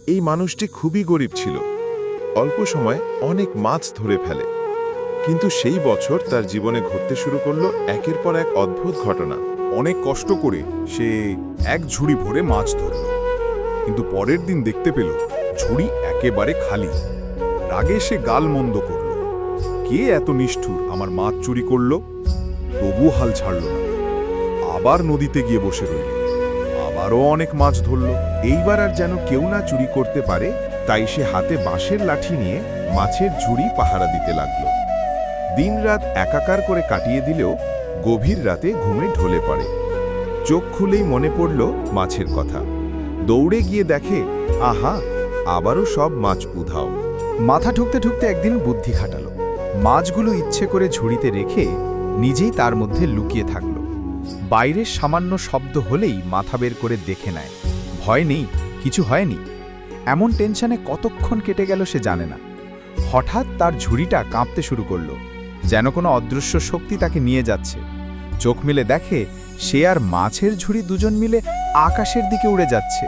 এই মানুষটি খুবই গরিব ছিল, অল্প সময় অনেক মাছ ধরে ফেলে। কিন্তু সেই বছর তার জীবনে ঘটতে শুরু করলো একের পর এক অদ্ভুত ঘটনা। অনেক কষ্ট করে সে এক ঝুড়ি ভরে মাছ ধরল, কিন্তু পরের দিন দেখতে পেল ঝুড়ি একেবারে খালি। রাগে সে গাল মন্দ করল, কে এত নিষ্ঠুর আমার মাছ চুরি করল? তবু হাল ছাড়ল না, আবার নদীতে গিয়ে বসে রইল, আবারও অনেক মাছ ধরল। এইবার আর যেন কেউ না চুরি করতে পারে, তাই সে হাতে বাঁশের লাঠি নিয়ে মাছের ঝুড়ি পাহারা দিতে লাগল। দিনরাত একাকার করে কাটিয়ে দিলেও গভীর রাতে ঘুমে ঢলে পড়ে। চোখ খুলেই মনে পড়ল মাছের কথা। দৌড়ে গিয়ে দেখে, আহা, আবারও সব মাছ উধাও। মাথা ঠুকতে ঠুকতে একদিন বুদ্ধি খাটালো। মাছগুলো ইচ্ছে করে ঝুড়িতে রেখে নিজেই তার মধ্যে লুকিয়ে থাকল। বাইরের সামান্য শব্দ হলেই মাথা বের করে দেখে নেয়। ভয় নেই, কিছু হয়নি। এমন টেনশনে কতক্ষণ কেটে গেল সে জানে না। হঠাৎ তার ঝুড়িটা কাঁপতে শুরু করল, যেন কোনো অদৃশ্য শক্তি তাকে নিয়ে যাচ্ছে। চোখ মেলে দেখে সে আর মাছের ঝুড়ি দুজন মিলে আকাশের দিকে উড়ে যাচ্ছে।